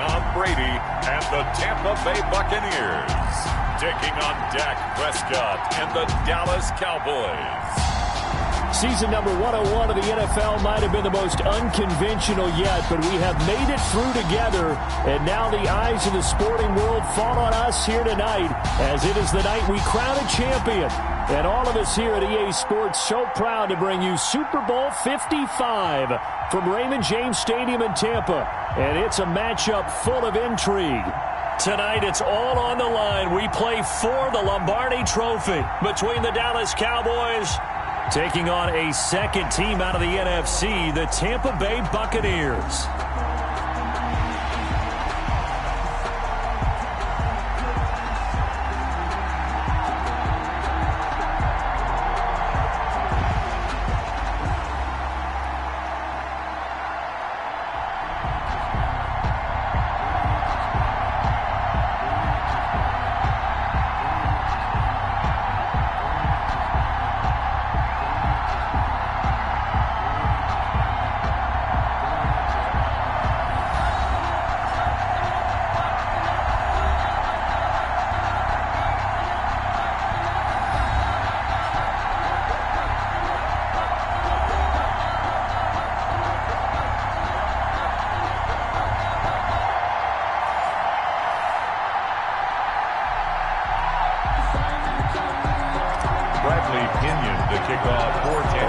Tom Brady and the Tampa Bay Buccaneers, taking on Dak Prescott and the Dallas Cowboys. Season number 101 of the NFL might have been the most unconventional yet, but we have made it through together, and now the eyes of the sporting world fall on us here tonight, as it is the night we crown a champion. And all of us here at EA Sports so proud to bring you Super Bowl 55 from Raymond James Stadium in Tampa, and it's a matchup full of intrigue. Tonight, it's all on the line. We play for the Lombardi Trophy between the Dallas Cowboys taking on a second team out of the NFC, the Tampa Bay Buccaneers.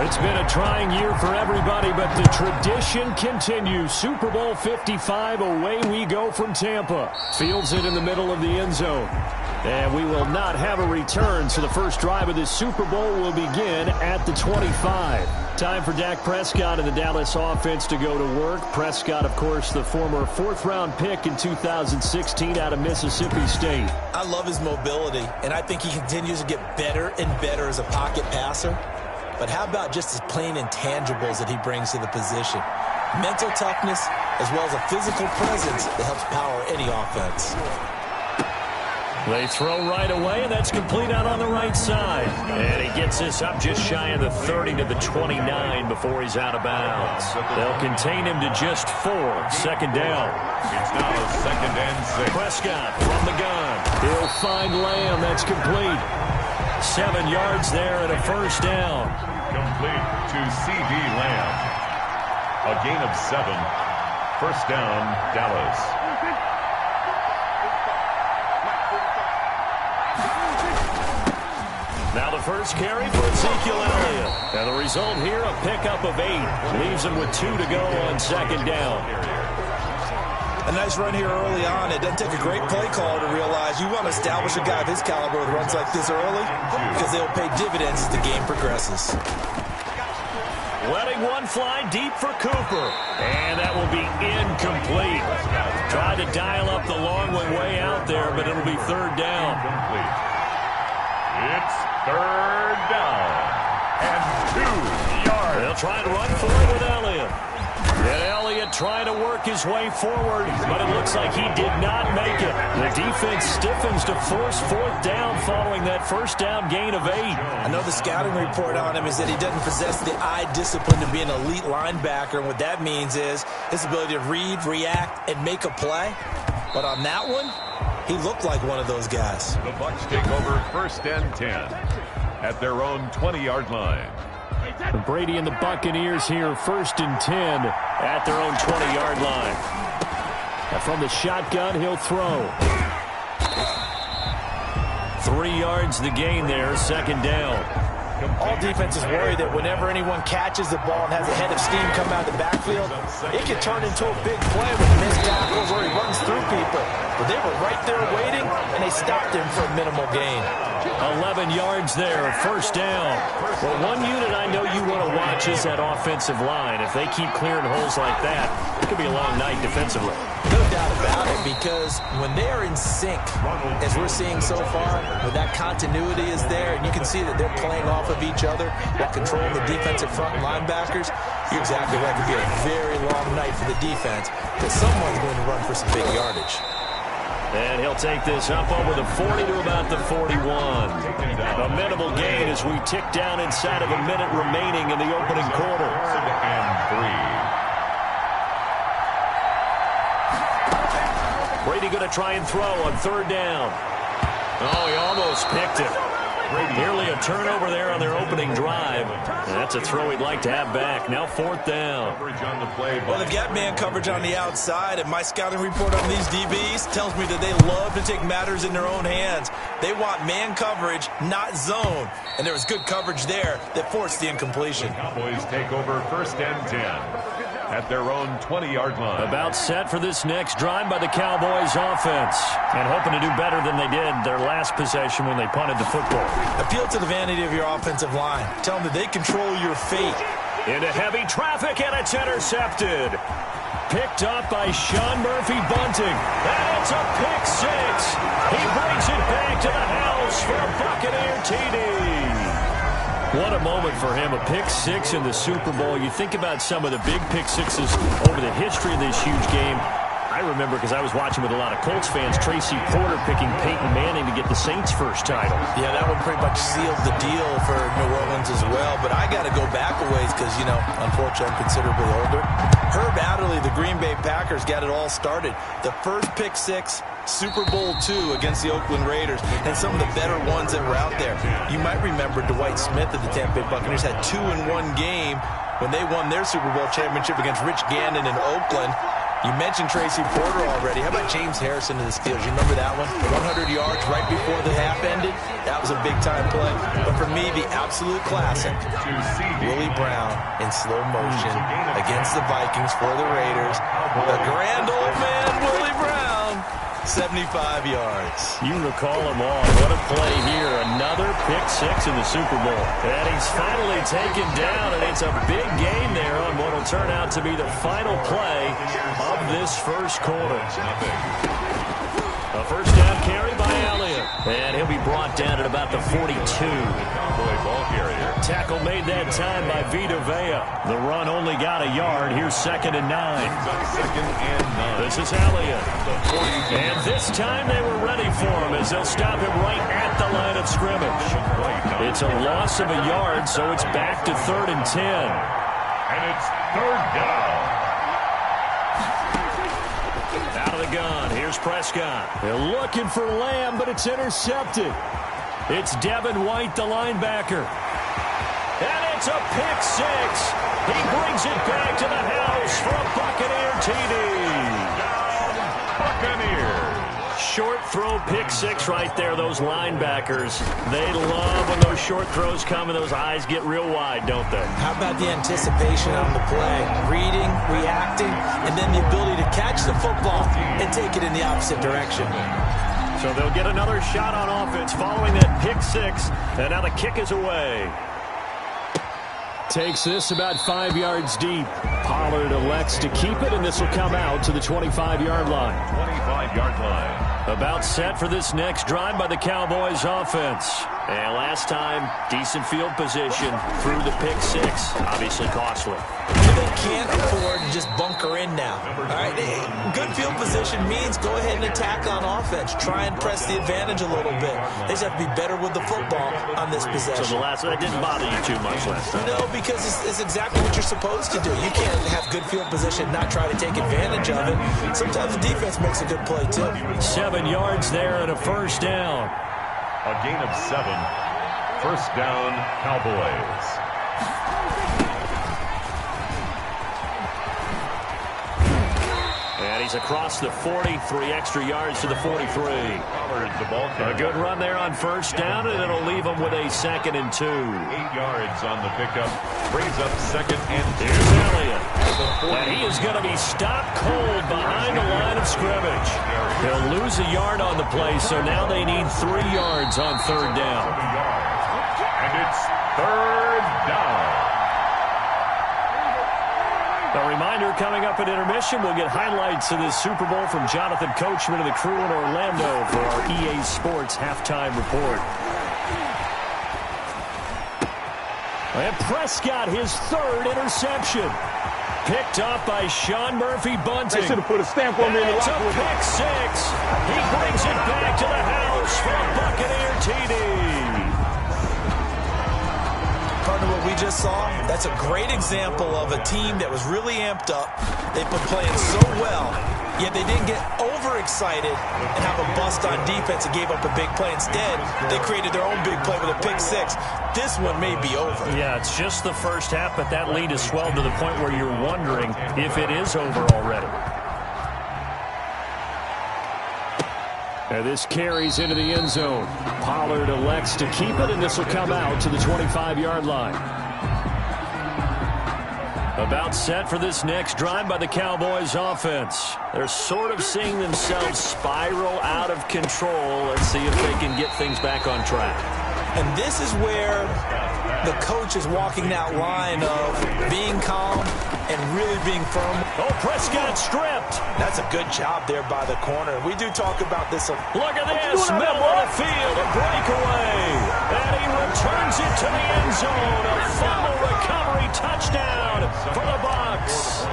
It's been a trying year for everybody, but the tradition continues. Super Bowl 55, away we go from Tampa. Fields it in the middle of the end zone. And we will not have a return, so the first drive of this Super Bowl will begin at the 25. Time for Dak Prescott and the Dallas offense to go to work. Prescott, of course, the former fourth-round pick in 2016 out of Mississippi State. I love his mobility, and I think he continues to get better and better as a pocket passer. But how about just his plain intangibles that he brings to the position? Mental toughness as well as a physical presence that helps power any offense. They throw right away, and that's complete out on the right side. And he gets this up just shy of the 30 to the 29 before he's out of bounds. They'll contain him to just 4. Second down. It's now 2nd and 6. Prescott from the gun. He'll find Lamb. That's complete. 7 yards there and a first down. Complete to C.D. Lamb. A gain of 7. First down, Dallas. Now the first carry for Ezekiel Elliott. And the result here, a pickup of 8. Leaves him with 2 to go on second down. A nice run here early on. It doesn't take a great play caller to realize you want to establish a guy of his caliber with runs like this early because they'll pay dividends as the game progresses. Letting one fly deep for Cooper. And that will be incomplete. Tried to dial up the long one way out there, but it'll be third down. It's third down and 2 yards. They'll try and run for it with Elliott. And Elliott trying to work his way forward, but it looks like he did not make it. The defense stiffens to force fourth down following that first down gain of 8. I know the scouting report on him is that he doesn't possess the eye discipline to be an elite linebacker, and what that means is his ability to read, react, and make a play. But on that one, he looked like one of those guys. The Bucs take over 1st and 10 at their own 20-yard line. Brady and the Buccaneers here, 1st and 10 at their own 20-yard line. And from the shotgun, he'll throw. 3 yards the gain there, second down. All defenses worry that whenever anyone catches the ball and has a head of steam come out of the backfield, it can turn into a big play with missed tackles where he runs through people. But they were right there waiting, and they stopped him for a minimal gain. 11 yards there, first down. Well, one unit I know you want to watch is that offensive line. If they keep clearing holes like that, it could be a long night defensively. No doubt about it, because when they are in sync, as we're seeing so far, when that continuity is there, and you can see that they're playing off of each other while controlling the defensive front linebackers, you're exactly right. It could be a very long night for the defense, because someone's going to run for some big yardage. And he'll take this up over the 40 to about the 41. A minimal gain as we tick down inside of a minute remaining in the opening quarter. 3rd and 3. Brady going to try and throw on third down. Oh, he almost picked it. Nearly a turnover there on their opening drive. And that's a throw he'd like to have back. Now fourth down. Well, they've got man coverage on the outside, and my scouting report on these DBs tells me that they love to take matters in their own hands. They want man coverage, not zone. And there was good coverage there that forced the incompletion. The Cowboys take over 1st and 10 at their own 20-yard line. About set for this next drive by the Cowboys offense. And hoping to do better than they did their last possession when they punted the football. Appeal to the vanity of your offensive line. Tell them that they control your fate. Into heavy traffic, and it's intercepted. Picked up by Sean Murphy-Bunting. And it's a pick six. He brings it back to the house for a Buccaneer TD. What a moment for him, a pick six in the Super Bowl. You think about some of the big pick sixes over the history of this huge game. I remember, because I was watching with a lot of Colts fans, Tracy Porter picking Peyton Manning to get the Saints' first title. Yeah, that one pretty much sealed the deal for New Orleans as well. But I got to go back a ways because, you know, unfortunately I'm considerably older. Herb Adderley, the Green Bay Packers, got it all started. The first pick six, Super Bowl II against the Oakland Raiders, and some of the better ones that were out there. You might remember Dwight Smith of the Tampa Bay Buccaneers had 2 in one game when they won their Super Bowl championship against Rich Gannon in Oakland. You mentioned Tracy Porter already. How about James Harrison of the Steelers? You remember that one? 100 yards right before the half ended. That was a big-time play. But for me, the absolute classic, Willie Brown in slow motion against the Vikings for the Raiders. The grand old man, Willie Brown, 75 yards. You recall them all. What a play here. Another pick six in the Super Bowl. And he's finally taken down, and it's a big gain there on what will turn out to be the final play of this first quarter. A first down carry by Elliott. And he'll be brought down at about the 42. Cowboy ball carrier. Tackle made that time by Vita Vea. The run only got a yard. Here's 2nd and 9. 2nd and 9. This is Elliott. And this time they were ready for him as they'll stop him right at the line of scrimmage. It's a loss of a yard, so it's back to 3rd and 10. And it's 3rd down. Out of the gun. Here's Prescott. They're looking for Lamb, but it's intercepted. It's Devin White, the linebacker. And it's a pick six. He brings it back to the house for a Buccaneer TD. Buccaneers. Short throw pick six right there, those linebackers. They love when those short throws come and those eyes get real wide, don't they? How about the anticipation on the play? Reading, reacting, and then the ability to catch the football and take it in the opposite direction. So they'll get another shot on offense following that pick six, and now the kick is away. Takes this about 5 yards deep. Pollard elects to keep it, and this will come out to the 25-yard line. 25-yard line. About set for this next drive by the Cowboys offense. And last time, decent field position through the pick six. Obviously costly. They can't afford to just bunker in now. All right, good field position means go ahead and attack on offense. Try and press the advantage a little bit. They just have to be better with the football on this possession. So that didn't bother you too much last time? No, because it's exactly what you're supposed to do. You can't have good field position, not try to take advantage of it. Sometimes the defense makes a good play, too. 7 yards there and a first down. A gain of 7. First down, Cowboys. And he's across the 40, 3 extra yards to the 43. The ball A good run there on first down, and it'll leave him with a 2nd and 2. 8 yards on the pickup. Brings up 2nd and 2. Here's Elliott. And he is going to be stopped cold behind the line of scrimmage. He'll lose a yard on the play, so now they need 3 yards on third down. And it's 3rd down. A reminder, coming up at intermission, we'll get highlights of this Super Bowl from Jonathan Coachman and the crew in Orlando for our EA Sports halftime report. And Prescott, his 3rd interception. Picked up by Sean Murphy-Bunting. They should have put a stamp on me in the locker room. It's a pick six. He brings it back to the house for a Buccaneer TD. Partner, what we just saw, that's a great example of a team that was really amped up. They've been playing so well, Yeah, they didn't get overexcited and have a bust on defense and gave up a big play. Instead, they created their own big play with a pick six. This one may be over. Yeah, it's just the first half, but that lead has swelled to the point where you're wondering if it is over already. And this carries into the end zone. Pollard elects to keep it, and this will come out to the 25-yard line. About set for this next drive by the Cowboys offense. They're sort of seeing themselves spiral out of control. Let's see if they can get things back on track. And this is where the coach is walking that line of being calm and really being firm. Oh, Prescott stripped. That's a good job there by the corner. We do talk about this. Look at this, middle of the field, a breakaway. And he returns it to the end zone. A fumble recovery touchdown for the Bucs.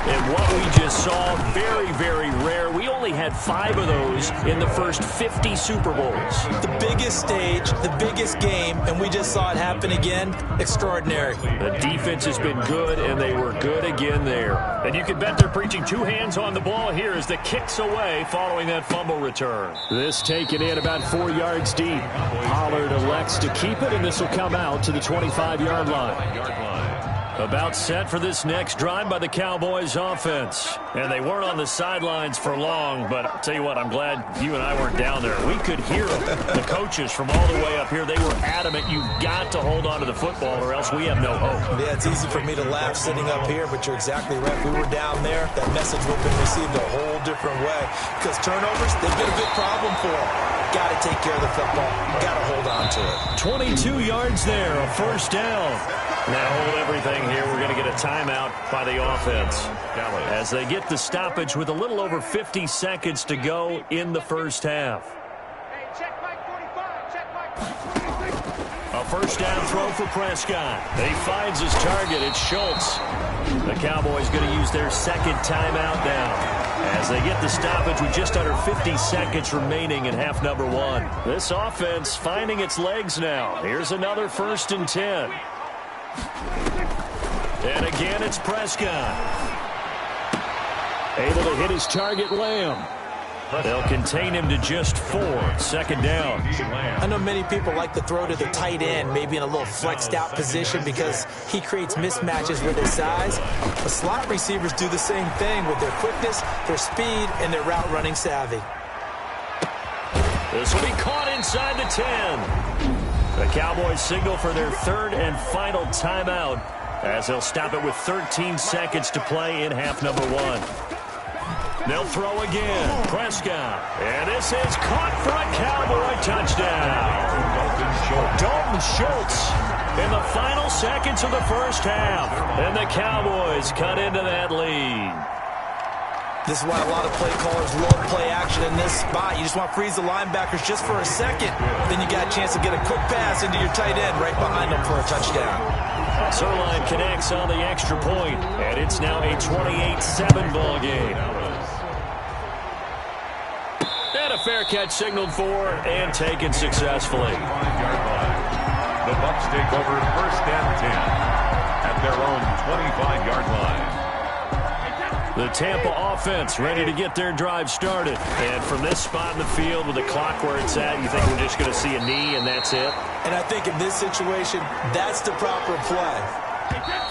And what we just saw, very, very rare. We only had 5 of those in the first 50 Super Bowls. The biggest stage, the biggest game, and we just saw it happen again. Extraordinary. The defense has been good, and they were good again there. And you can bet they're preaching 2 hands on the ball here as the kick's away following that fumble return. This taken in about 4 yards deep. Pollard elects to keep it, and this will come out to the 25-yard line. About set for this next drive by the Cowboys offense. And they weren't on the sidelines for long, but I'll tell you what, I'm glad you and I weren't down there. We could hear them. The coaches from all the way up here, they were adamant, you've got to hold on to the football or else we have no hope. Yeah, it's easy for me to laugh sitting up here, but you're exactly right. If we were down there, that message would have been received a whole different way. Because turnovers, they've been a big problem for them. Got to take care of the football. Got to hold on to it. 22 yards there, a first down. Now hold everything here. We're going to get a timeout by the offense as they get the stoppage with a little over 50 seconds to go in the first half. A first down throw for Prescott. He finds his target. It's Schultz. The Cowboys going to use their second timeout now as they get the stoppage with just under 50 seconds remaining in half number 1. This offense finding its legs now. Here's another 1st and 10. And again, it's Prescott. Able to hit his target, Lamb. They'll contain him to just 4. Second down. I know many people like to throw to the tight end, maybe in a little flexed out position because he creates mismatches with his size. The slot receivers do the same thing with their quickness, their speed, and their route running savvy. This will be caught inside the 10. The Cowboys signal for their 3rd and final timeout as they'll stop it with 13 seconds to play in half number 1. They'll throw again. Prescott. And this is caught for a Cowboy touchdown. Dalton Schultz in the final seconds of the first half. And the Cowboys cut into that lead. This is why a lot of play callers love play action in this spot. You just want to freeze the linebackers just for a second. Then you got a chance to get a quick pass into your tight end right behind them for a touchdown. Sirline connects on the extra point, and it's now a 28-7 ball game. And a fair catch signaled for and taken successfully. The Bucs take over 1st and 10 at their own 25-yard line. The Tampa offense ready to get their drive started. And from this spot in the field with the clock where it's at, you think we're just going to see a knee and that's it? And I think in this situation, that's the proper play.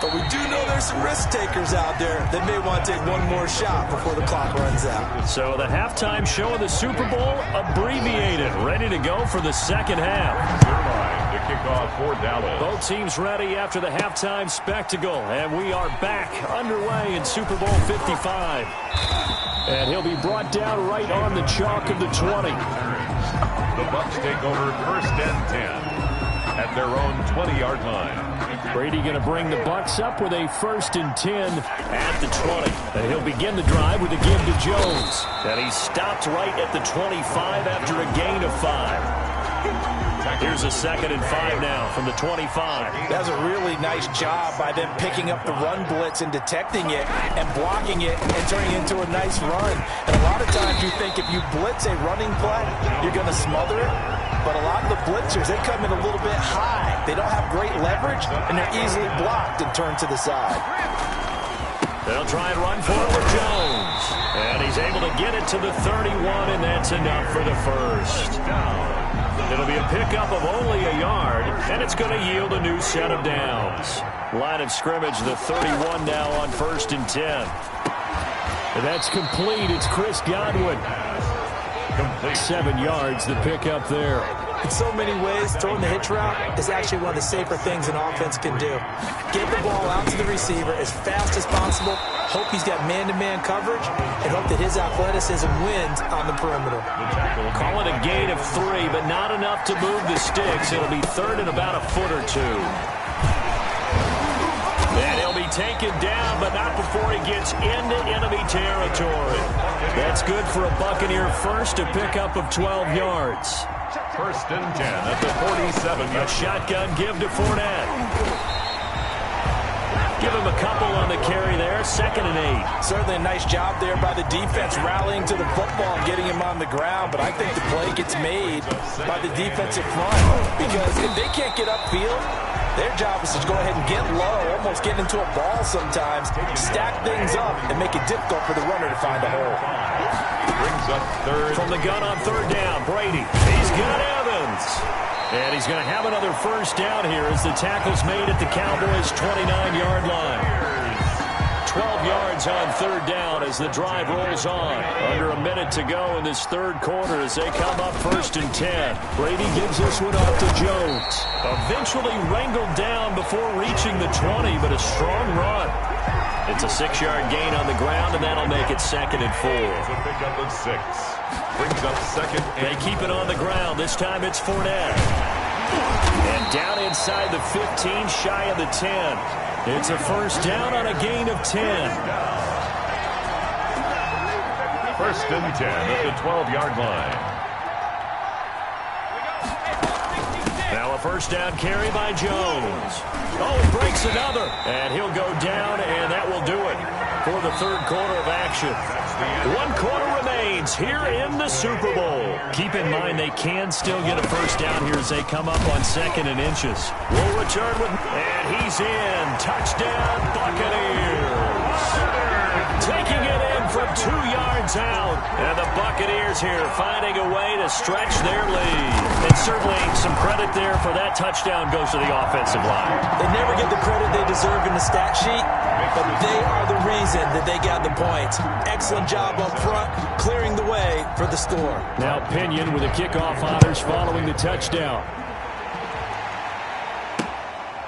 But we do know there's some risk takers out there that may want to take one more shot before the clock runs out. So the halftime show of the Super Bowl abbreviated, ready to go for the second half. The kickoff for Dallas. Both teams ready after the halftime spectacle, and we are back underway in Super Bowl 55. And he'll be brought down right on the chalk of the 20. The Bucs take over 1st and 10 at their own 20-yard line. Brady going to bring the Bucs up with a 1st and 10 at the 20. And he'll begin the drive with a give to Jones. And he stopped right at the 25 after a gain of 5. Here's a 2nd and 5 now from the 25. That's a really nice job by them picking up the run blitz and detecting it and blocking it and turning it into a nice run. And a lot of times you think if you blitz a running play, you're going to smother it. But a lot of the blitzers, they come in a little bit high. They don't have great leverage, and they're easily blocked and turned to the side. They'll try and run for it with Jones. get it to the 31, and that's enough for the first. It'll be a pickup of only a yard, and it's going to yield a new set of downs. Line of scrimmage, the 31 now on 1st and 10. And that's complete. It's Chris Godwin. 7 yards, the pickup there. In so many ways, throwing the hitch route is actually one of the safer things an offense can do. Get the ball out to the receiver as fast as possible, hope he's got man-to-man coverage, and hope that his athleticism wins on the perimeter. Call it a gain of 3, but not enough to move the sticks. It'll be 3rd and about a foot or 2. And he'll be taken down, but not before he gets into enemy territory. That's good for a Buccaneer first, a pickup of 12 yards. 1st and 10 at the 47. A shotgun give to Fournette. Give him a couple on the carry there. 2nd and 8. Certainly a nice job there by the defense rallying to the football and getting him on the ground. But I think the play gets made by the defensive front. Because if they can't get upfield, their job is to go ahead and get low, almost get into a ball sometimes, stack things up, and make it difficult for the runner to find a hole. Brings up 3rd. From the gun on 3rd down, Brady. He's got Evans. And he's going to have another first down here as the tackle's made at the Cowboys' 29-yard line. 12 yards on 3rd down as the drive rolls on. Under a minute to go in this 3rd quarter as they come up 1st and 10. Brady gives this one off to Jones. Eventually wrangled down before reaching the 20, but a strong run. It's a 6-yard gain on the ground, and that'll make it 2nd and 4. It's a pickup of 6. Brings up 2nd. They keep it on the ground. This time it's Fournette. And down inside the 15, shy of the 10. It's a first down on a gain of 10. 1st and 10 at the 12-yard line. Now a first down carry by Jones. Oh, he breaks another. And he'll go down, and that will do it for the 3rd quarter of action. 1 quarter remains here in the Super Bowl. Keep in mind they can still get a first down here as they come up on 2nd and inches. We'll return with, and he's in. Touchdown, Buccaneers. Taking it in from 2 yards out. And the Buccaneers here finding a way to stretch their lead. And certainly some credit there for that touchdown goes to the offensive line. They never get the credit they deserve in the stat sheet, but they are the reason that they got the points. Excellent job up front, clearing the way for the score. Now Pinion with the kickoff honors following the touchdown.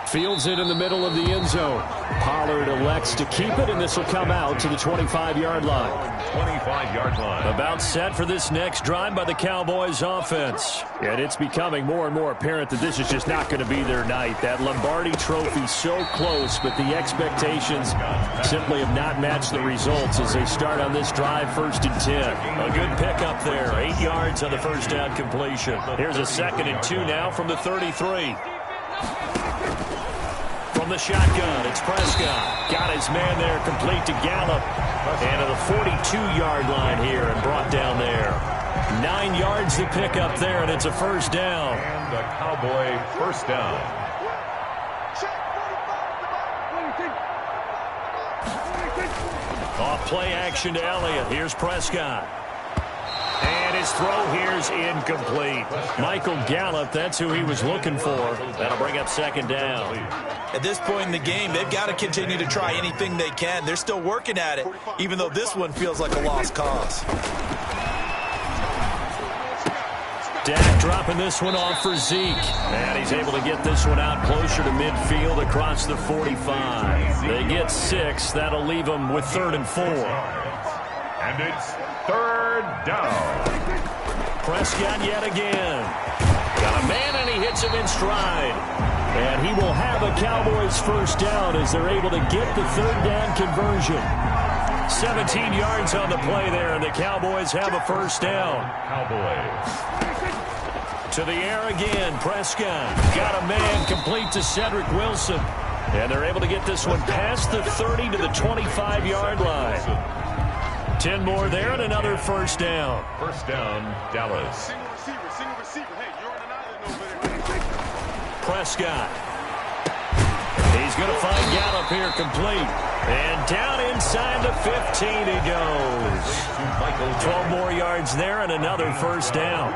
Fields it in the middle of the end zone. Pollard elects to keep it, and this will come out to the 25-yard line. 25-yard line. About set for this next drive by the Cowboys offense. And it's becoming more and more apparent that this is just not going to be their night. That Lombardi trophy so close, but the expectations simply have not matched the results as they start on this drive 1st and 10. A good pickup there. 8 yards on the first down completion. Here's a 2nd and 2 now from the 33. From the shotgun, it's Prescott. Got his man there, complete to Gallup. And to the 42-yard line here and brought down there. 9 yards to pick up there, and it's a first down. And the Cowboy first down. Off play action to Elliott. Here's Prescott. And his throw here's incomplete. Michael Gallup, that's who he was looking for. That'll bring up 2nd down. At this point in the game, they've got to continue to try anything they can. They're still working at it, even though this one feels like a lost cause. Dak dropping this one off for Zeke. And he's able to get this one out closer to midfield across the 45. They get 6. That'll leave them with 3rd and 4. And it's 3rd down. Prescott yet again. Got a man, and he hits him in stride. And he will have a Cowboys first down as they're able to get the 3rd down conversion. 17 yards on the play there, and the Cowboys have a first down. Cowboys. To the air again, Prescott. Got a man, complete to Cedric Wilson. And they're able to get this one past the 30 to the 25-yard line. 10 more there and another first down. First down, Dallas. Prescott. He's He's going to find Gallup here complete. And down inside the 15 he goes. 12 more yards there and another first down.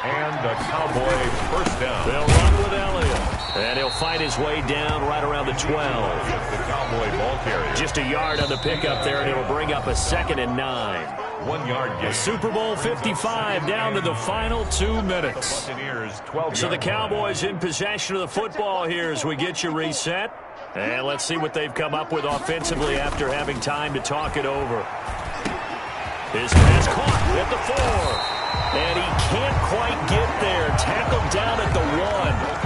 And the Cowboy first down. They'll run with Elliott. And he'll fight his way down right around the 12. The Cowboy ball carrier. Just a yard on the pickup there, and it'll bring up a 2nd and 9. 1 yard gain. Super Bowl 55 down to the final 2 minutes. Buccaneers 12 So the Cowboys in possession of the football here as we get you reset. And let's see what they've come up with offensively after having time to talk it over. His pass caught at the 4. And he can't quite get there. Tackled down at the 1.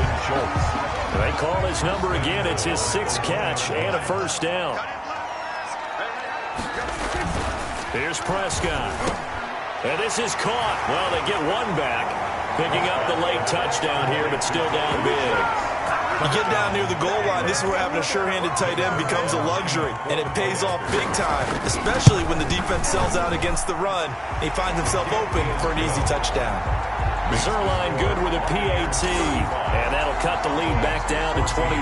They call his number again. It's his 6th catch and a first down. Here's Prescott. And this is caught. Well, they get one back. Picking up the late touchdown here, but still down big. You get down near the goal line, this is where having a sure-handed tight end becomes a luxury, and it pays off big time, especially when the defense sells out against the run. He finds himself open for an easy touchdown. Zerline good with a PAT, and that'll cut the lead back down to 21.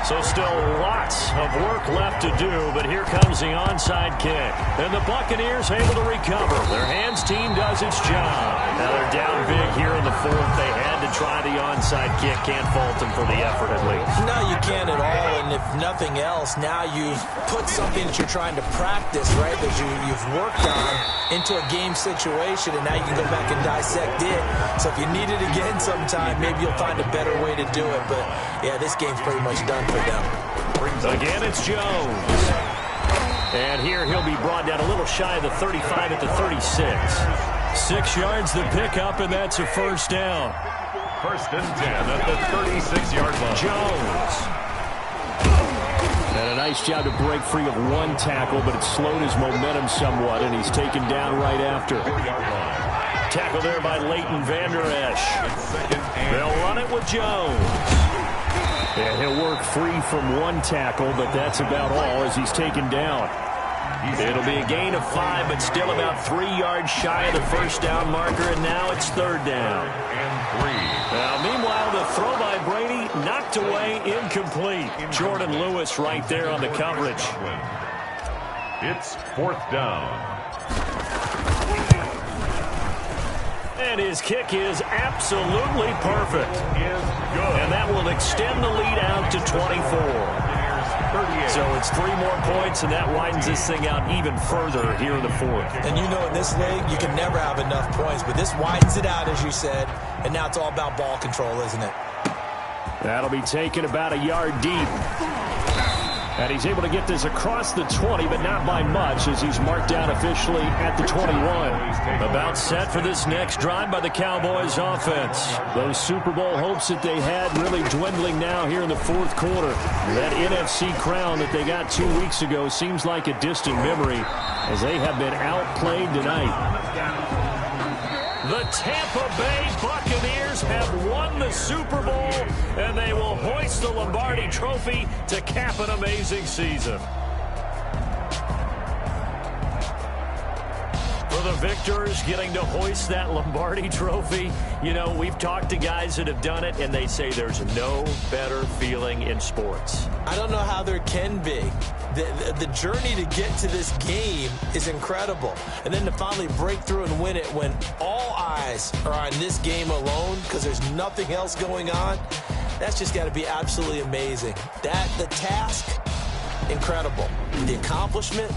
So still lots of work left to do, but here comes the onside kick. And the Buccaneers able to recover. Their hands team does its job. Now they're down big here in the 4th. They had to try the onside kick. Can't fault them for the effort at least. No, you can't at all, and if nothing else, now you've put something that you're trying to practice, right, that you've worked on into a game situation, and now you can go back and dissect it. So if you need it again sometime, maybe you'll find a better way to do it. But, yeah, this game's pretty much done for them. Again, it's Jones. And here he'll be brought down a little shy of the 35 at the 36. 6 yards the pickup, and that's a first down. 1st and 10 at the 36-yard line. Jones. And a nice job to break free of one tackle, but it slowed his momentum somewhat, and he's taken down right after. Tackle there by Leighton Vander Esch. They'll run it with Jones. And he'll work free from one tackle, but that's about all as he's taken down. It'll be a gain of 5, but still about 3 yards shy of the first down marker, and now it's 3rd down. Now, meanwhile, the throw by Brady knocked away, incomplete. Jordan Lewis right there on the coverage. It's 4th down. And his kick is absolutely perfect. And that will extend the lead out to 24. So it's 3 more points, and that widens this thing out even further here in the 4th. And you know in this league, you can never have enough points, but this widens it out, as you said, and now it's all about ball control, isn't it? That'll be taken about a yard deep. And he's able to get this across the 20, but not by much, as he's marked down officially at the 21. About set for this next drive by the Cowboys offense. Those Super Bowl hopes that they had really dwindling now here in the 4th quarter. That NFC crown that they got 2 weeks ago seems like a distant memory, as they have been outplayed tonight. The Tampa Bay Buccaneers have won the Super Bowl, and they will hoist the Lombardi Trophy to cap an amazing season. For the victors getting to hoist that Lombardi Trophy, you know, we've talked to guys that have done it, and they say there's no better feeling in sports. I don't know how there can be. The journey to get to this game is incredible. And then to finally break through and win it when all eyes are on this game alone because there's nothing else going on, that's just got to be absolutely amazing. The task, incredible. The accomplishment,